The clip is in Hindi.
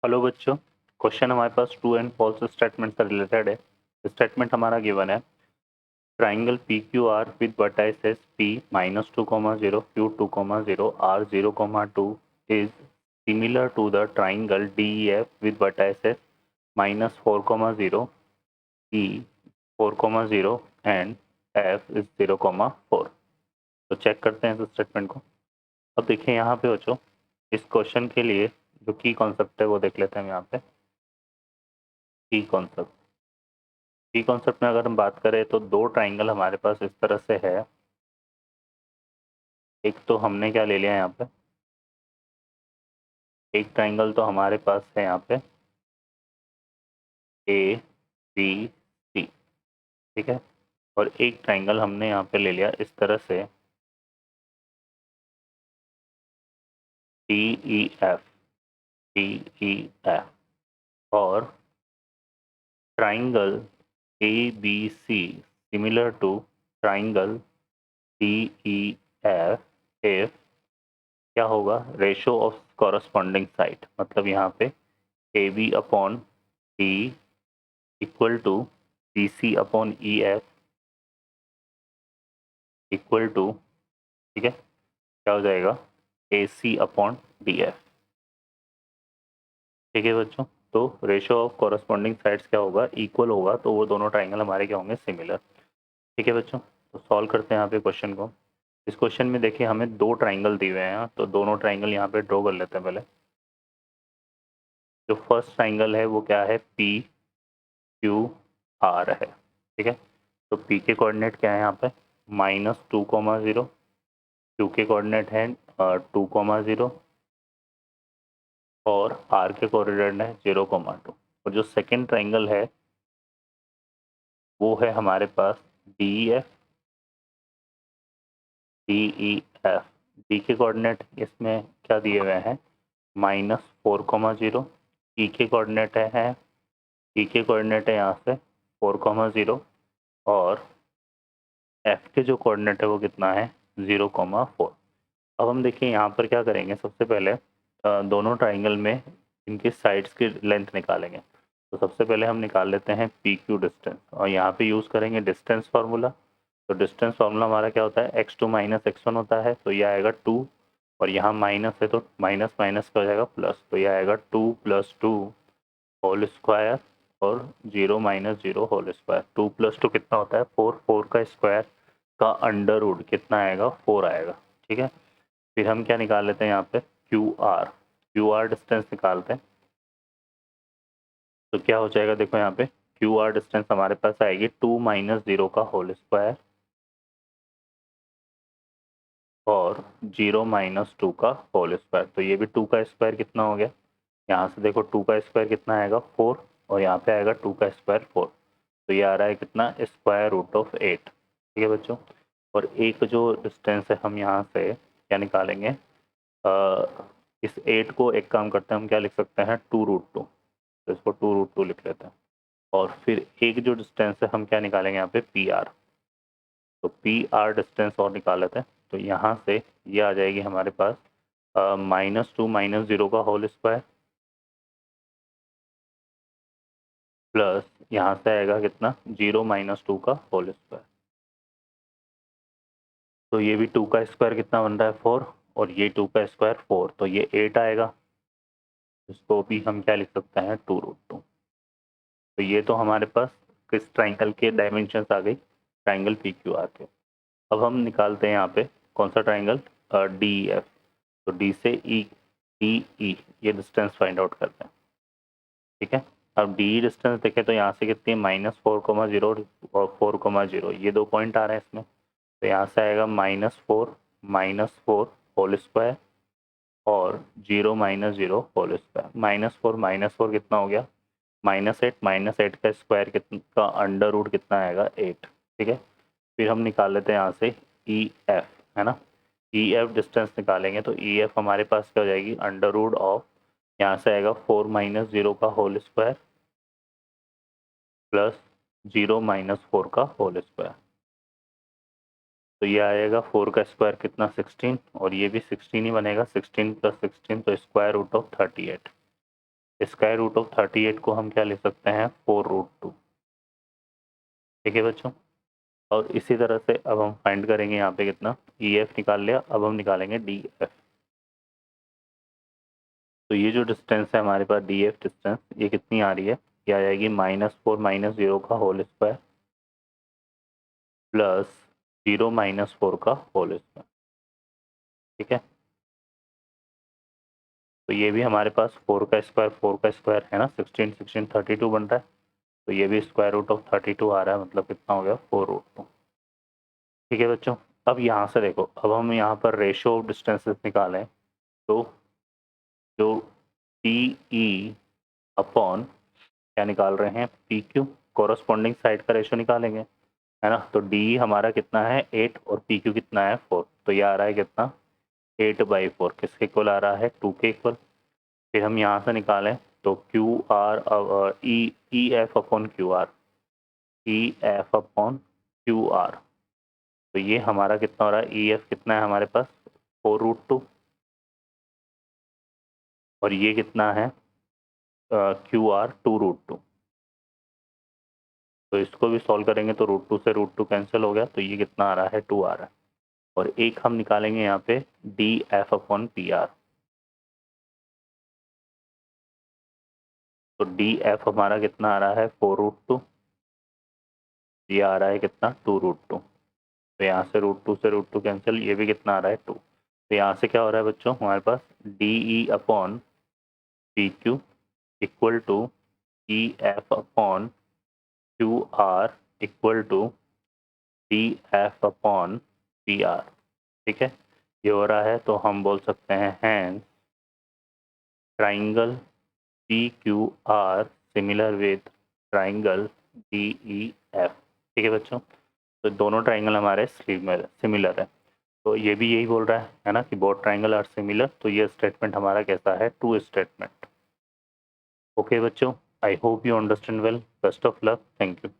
हेलो बच्चों, क्वेश्चन हमारे पास ट्रू एंड फॉल्स स्टेटमेंट से रिलेटेड है। स्टेटमेंट हमारा गिवन है, triangle P Q R with vertices P -2,0 Q2,0 R0,2 is similar to the triangle D E F with vertices -4,0 E 4,0 and F is 0,4। तो चेक करते हैं इस स्टेटमेंट को। अब देखिए यहाँ पे बच्चों, इस क्वेश्चन के लिए जो की कॉन्सेप्ट है वो देख लेते हैं। यहाँ पे की कॉन्सेप्ट की कॉन्सेप्ट में अगर हम बात करें तो दो ट्राइंगल हमारे पास इस तरह से है। एक तो हमने क्या ले लिया यहाँ पे, एक ट्राइंगल तो हमारे पास है यहाँ पे ए बी सी, ठीक है। और एक ट्राइंगल हमने यहाँ पे ले लिया इस तरह से D E F, D E F. और triangle A B C similar to triangle D E F if क्या होगा, रेशो ऑफ कॉरस्पॉन्डिंग साइड। मतलब यहाँ पे A B upon D equal to D C upon E F equal to, ठीक है, क्या हो जाएगा, A C upon D F. ठीक है बच्चों, तो रेशो ऑफ कॉरस्पॉन्डिंग साइड्स क्या होगा, इक्वल होगा, तो वो दोनों ट्राइंगल हमारे क्या होंगे, सिमिलर। ठीक है बच्चों, तो सॉल्व करते हैं यहाँ पे क्वेश्चन को। इस क्वेश्चन में देखिए हमें दो ट्राइंगल दिए हुए हैं, तो दोनों ट्राइंगल यहाँ पे ड्रॉ कर लेते हैं पहले। जो फर्स्ट ट्राइंगल है वो क्या है, पी क्यू आर है, ठीक है। तो पी के कोऑर्डिनेट क्या है यहाँ पे, -2,0, क्यू के कोऑर्डिनेट है 2,0 और आर के कोऑर्डिनेट है 0,2। और जो सेकेंड ट्राइंगल है वो है हमारे पास D E F, D E F. D के कोऑर्डिनेट इसमें क्या दिए हुए हैं, -4,0। ई के कोऑर्डिनेट है, ई के कोऑर्डिनेट है यहाँ से 4,0 और एफ के जो कोऑर्डिनेट है वो कितना है, 0,4। अब हम देखिए यहाँ पर क्या करेंगे, सबसे पहले दोनों ट्राइंगल में इनके साइड्स की लेंथ निकालेंगे। तो सबसे पहले हम निकाल लेते हैं पी क्यू डिस्टेंस, और यहाँ पे यूज़ करेंगे डिस्टेंस फार्मूला। तो डिस्टेंस फार्मूला हमारा क्या होता है, x2 माइनस x1 होता है, तो ये आएगा 2। और यहाँ माइनस है तो माइनस माइनस का हो जाएगा प्लस, तो ये आएगा 2 + 2 होल स्क्वायर और 0 - 0 होल स्क्वायर। 2 + 2 कितना होता है, 4। 4 का स्क्वायर का अंडर रूट कितना आएगा, 4 आएगा, ठीक है। फिर हम क्या निकाल लेते हैं यहाँ पे, क्यू आर डिस्टेंस निकालते हैं। तो क्या हो जाएगा, देखो यहाँ पे क्यू आर डिस्टेंस हमारे पास आएगी 2 - 0 का होल स्क्वायर और 0 - 2 का होल स्क्वायर। तो ये भी 2 का स्क्वायर कितना हो गया, यहाँ से देखो 2 का स्क्वायर कितना आएगा, 4। और यहाँ पे आएगा 2 का स्क्वायर 4। तो ये आ रहा है कितना, √8। ठीक है बच्चों। और एक जो डिस्टेंस है हम यहाँ से क्या निकालेंगे, इस 8 को एक काम करते हैं, हम क्या लिख सकते हैं, 2√2। तो इसको 2√2 लिख लेते हैं। और फिर एक जो डिस्टेंस है हम क्या निकालेंगे यहाँ पे, पी आर। तो पी आर डिस्टेंस और निकाल लेते हैं। तो यहाँ से ये आ जाएगी हमारे पास -2 - 0 का होल स्क्वायर प्लस यहाँ से आएगा कितना, 0 - 2 का होल स्क्वायर। तो ये भी 2 का स्क्वायर कितना बन रहा है, 4। और ये 2 का स्क्वायर 4, तो ये 8 आएगा। इसको भी हम क्या लिख सकते हैं, 2√2। तो ये तो हमारे पास किस ट्राइंगल के डायमेंशंस आ गई, ट्राइंगल पी क्यू आर के। अब हम निकालते हैं यहाँ पे कौन सा ट्राइंगल, डी ई एफ। तो डी से ई, डी ई, ये डिस्टेंस फाइंड आउट करते हैं, ठीक है। अब डी डिस्टेंस देखें तो यहाँ से कितनी है, -4,0 और 4,0, ये दो पॉइंट आ रहे हैं इसमें। तो यहाँ से आएगा -4 होल स्क्वायर और 0 - 0 होल स्क्वायर। -4 कितना हो गया, -8 का स्क्वायर कितना का अंडर रूट कितना आएगा, 8, ठीक है। फिर हम निकाल लेते हैं यहाँ से ई एफ, है ना। ई एफ डिस्टेंस निकालेंगे तो ई एफ हमारे पास क्या हो जाएगी, अंडर रूट ऑफ, यहाँ से आएगा 4 - 0 का होल स्क्वायर प्लस 0 - 4 का होल स्क्वायर। तो ये आएगा 4 का स्क्वायर कितना, 16, और ये भी 16 ही बनेगा, 16 + 16 तो square root of 38। Square root of 38 को हम क्या लिख सकते हैं 4√2। ठीक है बच्चों। और इसी तरह से अब हम फाइंड करेंगे यहाँ पे कितना, EF निकाल लिया, अब हम निकालेंगे DF। तो ये जो डिस्टेंस है हमारे पास DF डिस्टेंस, ये कितनी आ रही है, ये आ जाएगी -4 -0 का होल स्क्वायर प्लस 0 -4 का होल स्क्वायर। ठीक है। तो ये भी हमारे पास 4 का स्क्वायर है ना, 16 16 32 बन रहा है। तो ये भी स्क्वायर रूट ऑफ 32 आ रहा है, मतलब कितना हो गया 4√2। ठीक है बच्चों। अब यहाँ से देखो, अब हम यहाँ पर रेशियो ऑफ डिस्टेंसेस निकालें तो जो PE अपॉन क्या निकाल रहे हैं PQ, कोरस्पॉन्डिंग साइड का रेशियो निकालेंगे, है ना। तो D हमारा कितना है 8 और PQ कितना है 4, तो ये आ रहा है कितना 8/4, किसके इक्वल आ रहा है 2 के इक्वल। फिर हम यहाँ से निकालें तो QR EF upon QR, EF upon QR, तो ये हमारा कितना हो रहा है, EF कितना है हमारे पास 4√2 और ये कितना है QR 2√2। तो इसको भी सॉल्व करेंगे तो √2 से √2 कैंसिल हो गया, तो ये कितना आ रहा है 2 आ रहा है। और एक हम निकालेंगे यहाँ पे DF अपॉन PR, तो DF हमारा कितना आ रहा है 4√2, ये आ रहा है कितना 2√2। तो यहाँ से √2 कैंसिल, ये भी कितना आ रहा है 2। तो यहाँ से क्या हो रहा है बच्चों हमारे पास DE upon PQ equal to EF upon QR equal to DF upon PR। ठीक है, ये हो रहा है, तो हम बोल सकते हैं hence triangle PQR similar with triangle DEF। ठीक है बच्चों, तो दोनों ट्राइंगल हमारे सिमिलर है। तो ये भी यही बोल रहा है ना कि बोथ ट्राइंगल आर सिमिलर। तो ये स्टेटमेंट हमारा कैसा है, ट्रू स्टेटमेंट। ओके बच्चों, I hope you understand well. Best of luck, thank you.